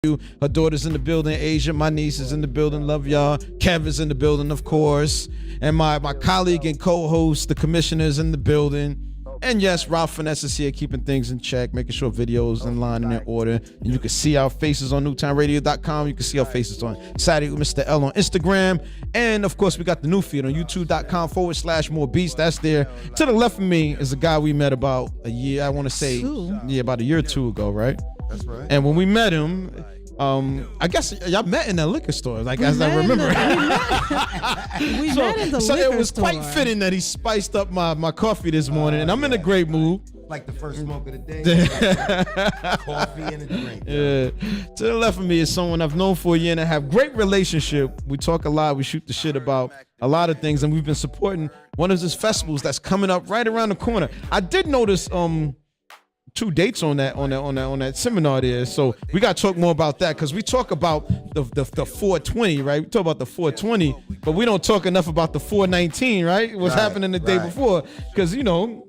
Her daughter's in the building. Asia, my niece, is in the building. Love y'all. Kev is in the building, of course. And my colleague and co-host, the commissioner's in the building. And yes, Ralph Finesse is here, keeping things in check, making sure videos in line and in order. And you can see our faces on newtownradio.com. You can see our faces on Saturday with Mr. L on Instagram. And of course, we got the new feed on youtube.com/more beats. That's there. To the left of me is a guy we met about a year, I want to say, about a year or two ago, right? That's right. And when we met him, I guess y'all met in that liquor store, like as I remember. We met in the so liquor it was store. quite fitting that he spiced up my coffee this morning, and I'm in a great mood. Like the first smoke of the day. Coffee and a drink. Yeah. To the left of me is someone I've known for a year and I have great relationship. We talk a lot. We shoot the shit about a lot of things, and we've been supporting one of his festivals that's coming up right around the corner. I did notice 2 dates on that seminar there, so we got to talk more about that, because we talk about the 420, right? We talk about the 420, but we don't talk enough about the 419, right? What's happening the day before, because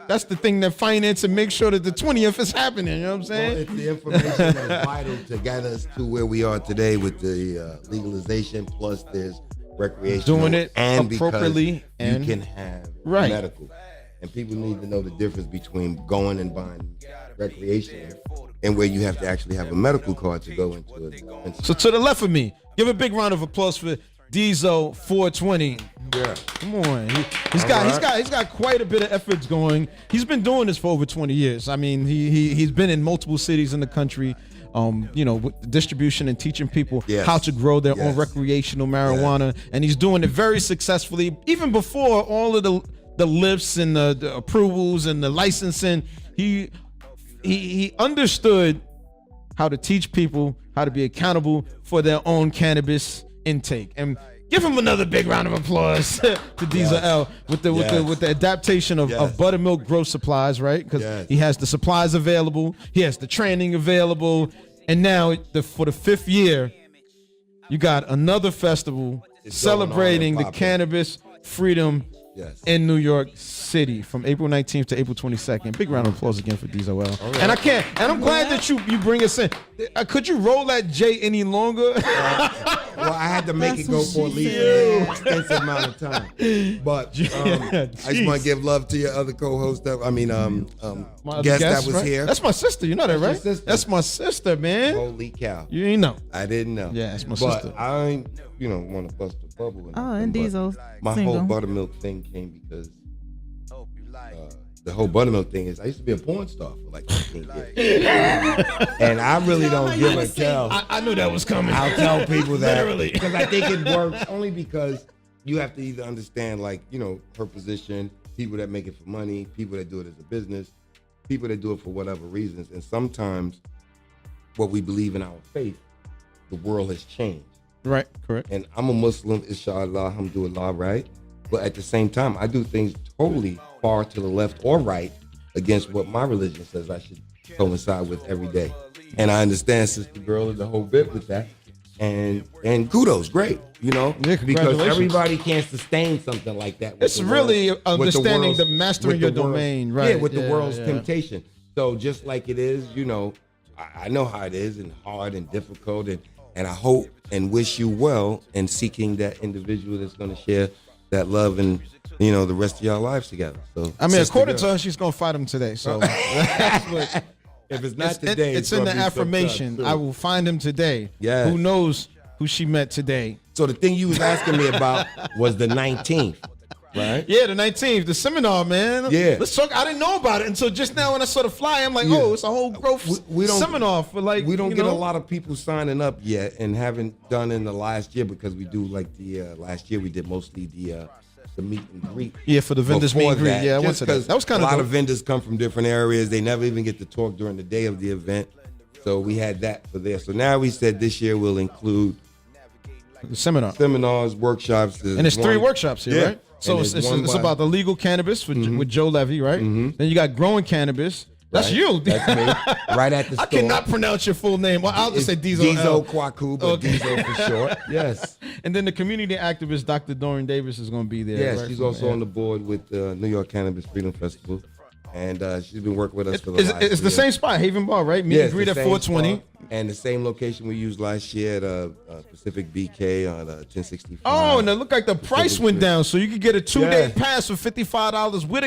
that's the thing that finance and make sure that the 20th is happening. You know what I'm saying? Well, it's the information that's vital to get us to where we are today with the legalization. Plus, there's recreational, doing it and appropriately, and you can have right. medical. And people need to know the difference between going and buying recreation and where you have to actually have a medical card to go into it. So to the left of me, give a big round of applause for Diesel 420. Yeah. Come on. He's got quite a bit of efforts going. He's been doing this for over 20 years. I mean, he's been in multiple cities in the country, with the distribution and teaching people how to grow their own recreational marijuana. And he's doing it very successfully, even before all of the lifts and the approvals and the licensing. He understood how to teach people how to be accountable for their own cannabis intake. And give him another big round of applause to Diesel L with the adaptation of Buttermilk Growth Supplies, right? Because he has the supplies available, he has the training available, and now for the 5th year, you got another festival celebrating the cannabis freedom in New York City from April 19th to April 22nd. Big round of applause again for Diesel L. Right. And I'm glad that you bring us in. Could you roll that J any longer? Well, I had to make it go for at least an extensive amount of time. But I just want to give love to your other co-host. Guest that was here. That's my sister. You know that, right? That's my sister, man. Holy cow. You ain't know. I didn't know. Yeah, that's my sister. But I ain't, want to bust a bubble. And Diesel. My whole buttermilk thing came because the whole buttermilk thing is I used to be a porn star for like 15 years. And I really don't give a tell. I knew that was coming. I'll tell people that. Literally. Because I think it works only because you have to either understand, her position, people that make it for money, people that do it as a business, people that do it for whatever reasons. And sometimes what we believe in our faith, the world has changed. Right, correct. And I'm a Muslim, inshallah, alhamdulillah, right? But at the same time, I do things totally far to the left or right against what my religion says I should coincide with every day. And I understand Sister Girl the whole bit with that. And kudos, great, because everybody can't sustain something like that. It's really understanding the mastering your domain, right? Yeah, with the world's temptation. So just like it is, I know how it is and hard and difficult, and I hope and wish you well in seeking that individual that's going to share that love and the rest of y'all lives together. So according to her, she's gonna fight him today. So if it's not today, it's in the affirmation. I will find him today. Yeah. Who knows who she met today? So the thing you was asking me about was the 19th, right? Yeah, the 19th, the seminar, man. Yeah. Let's talk. I didn't know about it until just now when I saw the flyer. I'm like, it's a whole growth seminar for we don't get a lot of people signing up yet, and haven't done in the last year because we do last year we did mostly the meet and greet. Yeah, for the vendors meet and greet. I went to that. That was kind of a lot of vendors come from different areas. They never even get to talk during the day of the event. So we had that for there. So now we said this year we'll include the seminars, workshops. And there's 3 workshops here, right? So it's about the legal cannabis with Joe Levy, right? Mm-hmm. Then you got growing cannabis. That's you. That's me. Right at the store. I cannot pronounce your full name. Well, I'll just say Diesel. Diesel Kwaku, but Diesel for short. Yes. And then the community activist, Dr. Doreen Davis, is going to be there. Yes, right? she's also on the board with the New York Cannabis Freedom Festival. and she's been working with us for the last It's the year. same spot, Haven Bar, right? Meet and it's greet the at same 420. spot, and the same location we used last year at Pacific BK on 1065. Oh, and it looked like the price went Street. down, so you could get a 2-day Yes. pass for $55 with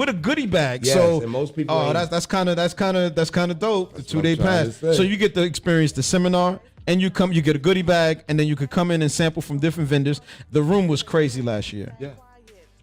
a goodie bag. Yes, so and most people oh, ain't- that's kind of dope. The That's what 2-day I'm trying pass, to say. so you get to experience the seminar, and you get a goodie bag, and then you could come in and sample from different vendors. The room was crazy last year. Yeah.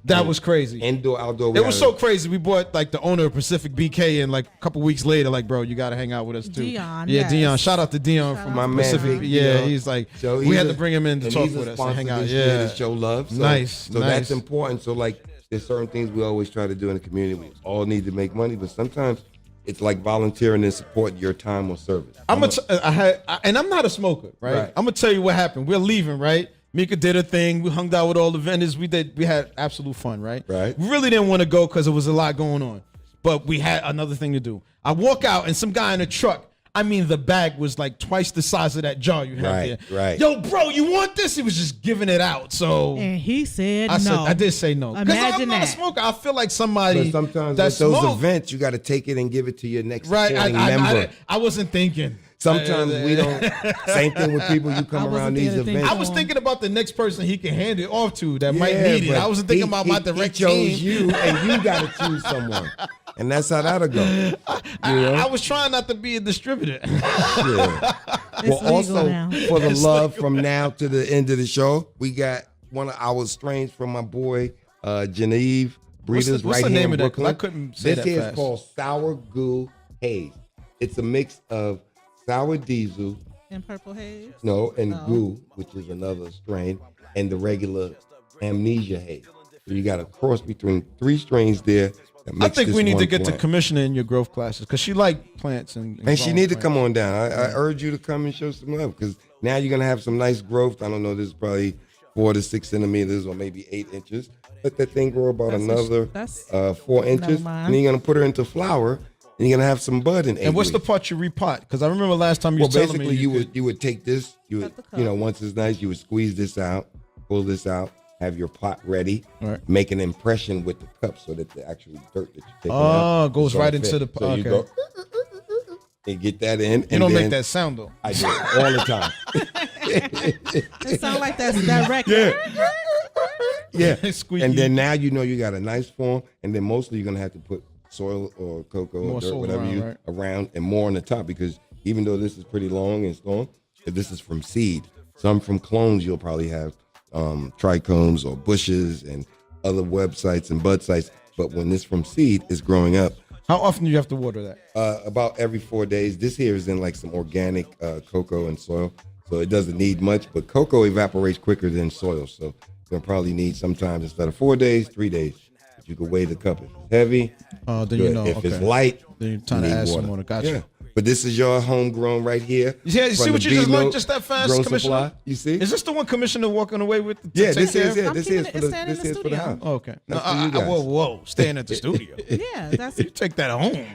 That was crazy. Indoor, outdoor. It was so crazy. We bought like the owner of Pacific BK, and like a couple weeks later, like, bro, you got to hang out with us too. Dion, Yeah, yes. Dion. Shout out to Dion Shout from out My to man, Pacific. Big Yeah, Dion. he's like, So we he's had a- to bring him in to and talk he's a with us and sponsor hang out. this year Yeah, to show love. So, Nice, So nice. that's important. So like, there's certain things we always try to do in the community. We all need to make money, but sometimes it's like volunteering and supporting your time or service. and I'm not a smoker, right? Right. I'm gonna tell you what happened. We're leaving, right? Mika did her thing. We hung out with all the vendors. We had absolute fun, right? Right. We really didn't want to go because there was a lot going on, but we had another thing to do. I walk out and some guy in a truck. I mean, the bag was like twice the size of that jar you have Right, there. right. Yo, bro, you want this? He was just giving it out. So And he said I did say no. Because I'm Imagine not a that. smoker. I feel like somebody But sometimes that with those smoke, events, you got to take it and give it to your next right? supporting member. I wasn't thinking. Sometimes we don't. Same thing with people. You I come wasn't around these there to think events. I was thinking about the next person he can hand it off to that might Yeah, need it. but I wasn't thinking about my direct he chose team. you, and you got to choose someone, and that's how that'll go. You know? I was trying not to be a distributor. Yeah. It's Well, legal also now. for the love from now to the end of the show, we got one of our strains from my boy Genevieve Breeders what's right the here name in of that? 'Cause Brooklyn. I couldn't say this that here fast. is called Sour Goo Haze. It's a mix of sour diesel, in Purple Haze. and goo, which is another strain, and the regular Amnesia Haze. So you got a cross between 3 strains there. That I makes think this we need one to get to plant. commissioner in your growth classes because she like plants and And she growing need to plants. come on down. I urge you to come and show some love because now you're gonna have some nice growth. I don't know, this is probably 4 to 6 centimeters or maybe 8 inches. Let that thing grow about another that's- 4 inches. mind. And then you're gonna put her into flower and you're gonna have some bud in 8 And what's the weeks. part you repot? Because I remember last time you Well, was telling basically me you would take this, you would, Cut the cup. once it's nice, you would squeeze this out, pull this out, have your pot ready, Right. make an impression with the cup so that the actual dirt that you're taking out goes sort right of into fit. the So you okay. go and get that in. You don't make that sound though. I do it all the time. It sounds like that's that record. Yeah. Squeaky. And then now you know you got a nice form, and then mostly you're gonna have to put soil or cocoa More or dirt, soil whatever around, you right. around, and more on the top because even though this is pretty long and strong, but this is from seed. Some from clones you'll probably have trichomes or bushes and other websites and bud sites. But when this from seed is growing up, How often do you have to water that? about every 4 days. This here is in like some organic cocoa and soil, so it doesn't need much. But cocoa evaporates quicker than soil, so you're gonna probably need sometimes instead of 4 days, 3 days. But you can weigh the cup if it's heavy. Oh, then good. you know. If it's okay. light, Then you're trying to you need add some water. Gotcha. Yeah. But this is your homegrown right here. Yeah, you see from what the you just B-Load learned just that fast, Grown Commissioner? Supply. You see? Is this the one Commissioner walking away with? To Yeah, take this care is of? it. I'm This keeping is it- for it's the staying in this the is for the studio. house. Oh, okay. No, That's for you guys. whoa. Staying at the studio. Yeah, that's You take that home.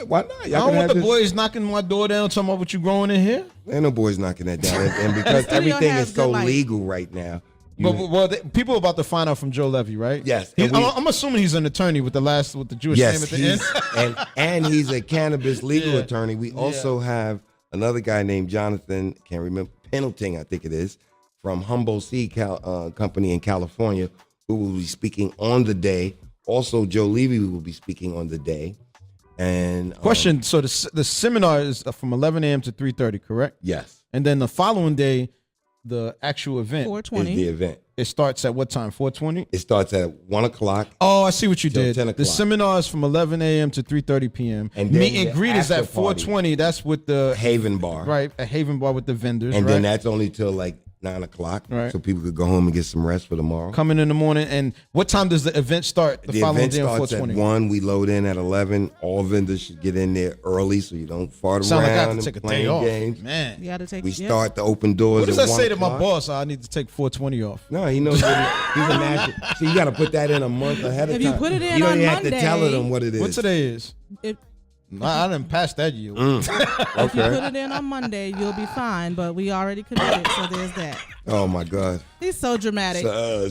Why not? I Y'all don't can want have the this. boys knocking my door down talking about what you growing in here. Ain't no boys knocking that down. And because studio everything has is so good light. legal right now. you- People are about to find out from Joe Levy, right? Yes, He- and we- I'm assuming he's an attorney with the Jewish name Yes, at the end. and he's a cannabis legal Yeah. attorney. We also have another guy named Jonathan, can't remember, Pendleton, I think it is, from Humboldt Seed Company in California, who will be speaking on the day. Also, Joe Levy will be speaking on the day. And Question: So the seminar is from 11 a.m. to 3:30, correct? yes, And then the following day, the actual event is 420. the event. it starts at what time? 4:20. It starts at 1:00. Oh, I see what you Till did. 10 The o'clock. seminar is from 11 a.m. to 3:30 p.m. And then Meet and the greet is at after party. 4:20. That's with the Haven Bar. right a Haven Bar with the vendors. And right? then that's only till like 9:00. Right. So people could go home and get some rest for tomorrow. coming in the morning. And what time does the event start? The following event day at starts at 4:20. 1. We load in at 11. All vendors should get in there early so you don't fart Sound like I around have and to take a playing day off, games. man. You got to take. We yeah. start the open doors. What does at that say to my 1:00. boss? I need to take 4:20 off. No, he knows what he's a master. So you got to put that in a month ahead of If time. you put it in you don't on even have to tell Monday- them what it is. What today is? It, I didn't pass that year. If you put it in on Monday, you'll be fine. But we already committed, so there's that. Oh my God. He's so dramatic.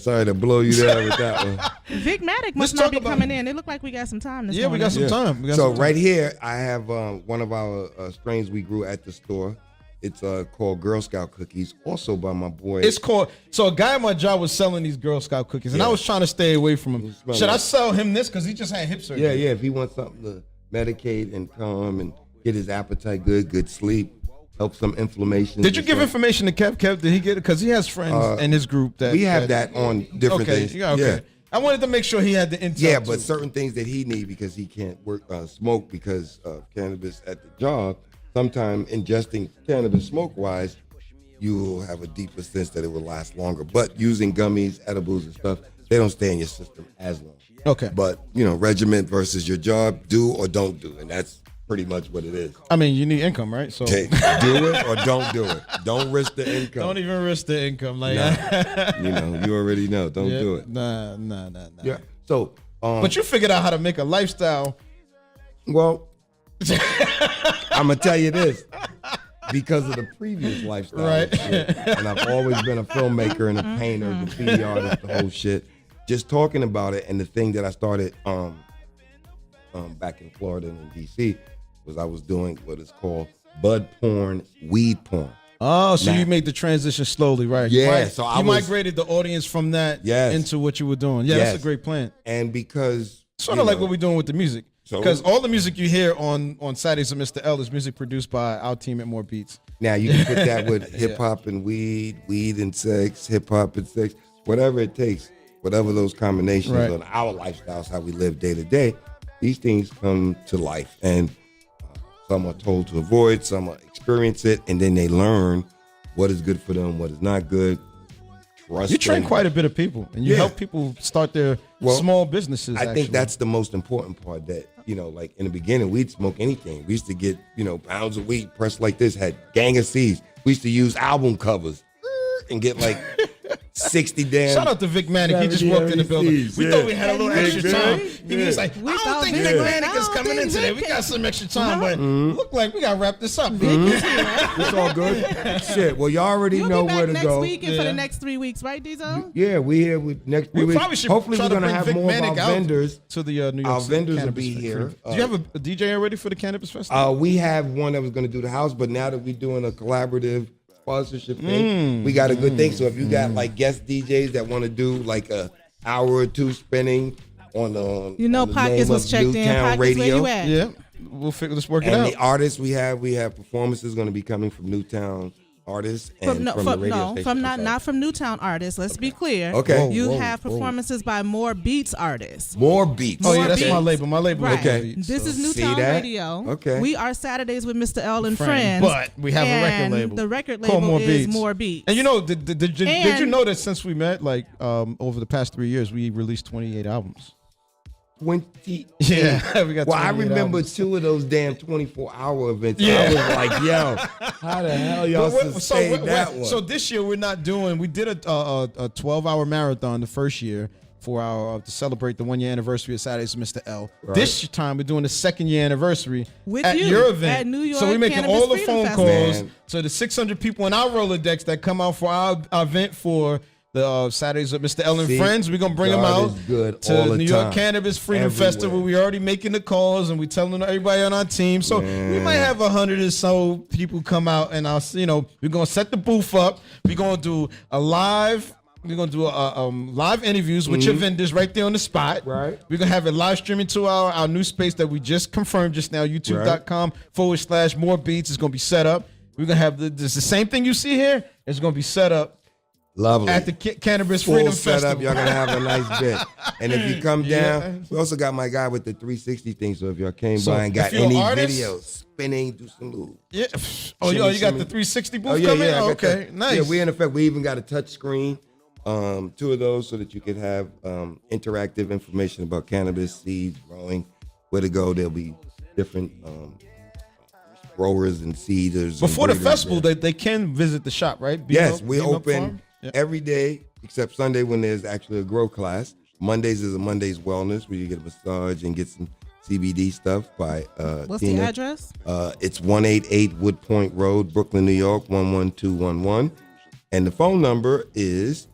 Sorry to blow you down with that one. Vic Matic must not be coming in. It looked like we got some time this morning. We got some time. Right here, I have one of our strains we grew at the store. It's called Girl Scout cookies, also by my boy. It's called. So a guy at my job was selling these Girl Scout cookies, and I was trying to stay away from him. Should I sell him this because he just had hip surgery? Yeah. If he wants something to medicate and calm and get his appetite good sleep, help some inflammation. Did you give information to Kev? Kev, did he get it? Because he has friends in his group that we have that on different things. Yeah, okay. Yeah. I wanted to make sure he had the intel. Yeah, but certain things that he need because he can't work smoke because of cannabis at the job. Sometimes ingesting cannabis smoke-wise, you will have a deeper sense that it will last longer. But using gummies, edibles, and stuff, they don't stay in your system as long. Okay. But, regiment versus your job, do or don't do. And that's pretty much what it is. I mean, you need income, right? So do it or don't do it. Don't risk the income. Don't even risk the income. Like, you already know. Don't do it. Nah. Yeah. So, but you figured out how to make a lifestyle. Well, I'm gonna tell you this because of the previous lifestyle, right? And I've always been a filmmaker and a painter, graffiti artist, the whole shit. Just talking about it, and the thing that I started back in Florida and in DC was I was doing what is called bud porn, weed porn. Oh, so you made the transition slowly, right? Yeah. You migrated the audience from that into what you were doing. Yeah, that's a great plan. And because sort of like what we're doing with the music. Because all the music you hear on Saturdays with Mr. L is music produced by our team at More Beats. Now you can put that with hip hop and weed and sex, hip hop and sex, whatever it takes, whatever those combinations on our lifestyles, how we live day to day. These things come to life, and some are told to avoid, some are experience it, and then they learn what is good for them, what is not good. You train quite a bit of people, and you help people start their small businesses. I think that's the most important part. That like in the beginning, we'd smoke anything. We used to get pounds of weed pressed like this, had gang of seeds. We used to use album covers and get like 60 damn. Shout out to Vic Matic. He just walked in the building. We thought we had a little extra time. He was like, I don't think Vic Matic is coming in today. We got some extra time, but look like we got to wrap this up. It's all good. Shit. Well, you already know where to next go. Week and for the next 3 weeks, right, Diesel? Yeah, we here with next 3 weeks. Hopefully, we're gonna have more of our vendors to the New York. Our vendors will be here. Do you have a DJ already for the Cannabis Festival? We have one that was going to do the house, but now that we're doing a collaborative sponsorship thing, we got a good thing. So if you got like guest DJs that want to do like a hour or two spinning on Pockets was checked in. Pockets, Radio. Where you at? Yeah, we'll figure this work it out. And the artists we have performances going to be coming from Newtown artists and from the radio station. Not from Newtown artists. Let's be clear. Okay. You have performances by More Beats artists. More Beats. Oh yeah, that's my label. My label. Right. Okay. This is Newtown Radio. Okay. We are Saturdays with Mr. L and Friends. But we have a record label. The record label is More Beats. And did you know that since we met, like over the past 3 years, we released 28 albums. 20. Yeah, we got. Well, I remember albums. 2 of those damn 24-hour events. Yeah. I was like, yo, how the hell y'all sustained that one? So this year we're not doing. We did a 12-hour marathon the first year for our to celebrate the 1 year anniversary of Saturdays with Mr. L. Right. This time we're doing the 2nd year anniversary at your event at New York. So we're making Cannabis all the Freedom phone calls. Festival. So the 600 people in our Rolodex that come out for our event for the Saturdays with Mr. L and Friends, we're going to bring them out to New York Cannabis Freedom Festival. We're already making the calls and we're telling everybody on our team. So we might have 100 or so people come out and we're going to set the booth up. We're going to do a live. We're going to do live interviews with your vendors right there on the spot. Right. We're going to have it live streaming to our new space that we just confirmed just now, youtube.com/more beats. It's going to be set up. We're going to have the same thing you see here. It's going to be set up. Lovely. At the Cannabis Full Freedom setup, Festival. y'all gonna have a nice bit. And if you come down, we also got my guy with the 360 thing. So if y'all came by and got any videos spinning, do some moves. Yeah. Oh, you got the 360 booth coming? Yeah, okay, nice. Yeah, we in effect, we even got a touch screen, 2 of those so that you could have interactive information about cannabis, seeds, growing, where to go. There'll be different growers and seeders. Before the festival, they can visit the shop, right? Yes, we open every day except Sunday when there's actually a grow class. Mondays is a Mondays wellness where you get a massage and get some CBD stuff by What's Tina. the address? It's 188 Wood Point Road, Brooklyn, New York, 11211. And the phone number is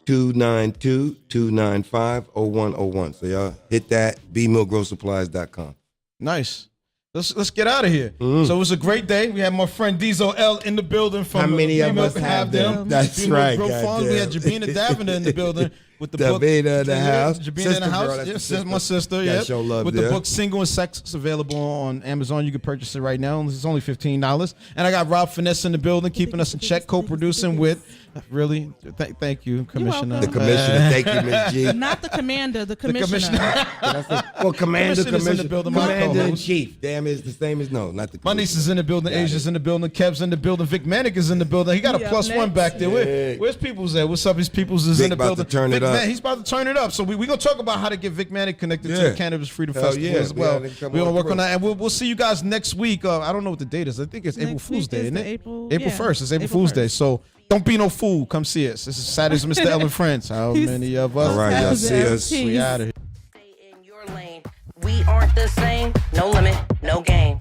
292-295-0101. So y'all hit that, bmillgrowsupplies.com. Nice. Let's get out of here. So it was a great day. We had my friend Diesel L in the building. From How many of B-Milk us have them? That's That's right. right, We had Jabina Davina in the building with the book. Jabina in the house. Jabina in the house. Yes, that's my sister. Gotta Yeah. show love With there. the book Single and Sex. It's available on Amazon. You can purchase it right now. It's only $15. And I got Rob Finesse in the building, keeping us in check, co-producing with. Really? Thank you, Commissioner. The commissioner. Thank you, Ms. G. Not the commander, the commissioner. Well, Commander Commissioner's in the building, my Commander in co-host. Chief. Damn, it's the same as no, not the My niece is in the building, Asia's in the building, Kev's in the building, Vic Manic is in the building. He got a Yeah, plus one next. back there. Where's Peoples at? What's up? His Peoples is Vic in the about to building. turn it Vic up. He's about to turn it up. So we're gonna talk about how to get Vic Manic connected to Yeah. the Cannabis Freedom Hell Festival yeah. as well. Yeah, We're they come gonna on work through. on that, and we'll see you guys next week. I don't know what the date is. I think it's April Next Fool's week Day, is isn't the it? April- April yeah, 1st. It's April April Fool's 1st. Day. So don't be no fool. Come see us. This is Saturdays with Mr. L and Friends. How many of us? All right, y'all see us. We out of here. Stay in your lane. We aren't the same. No limit, no game.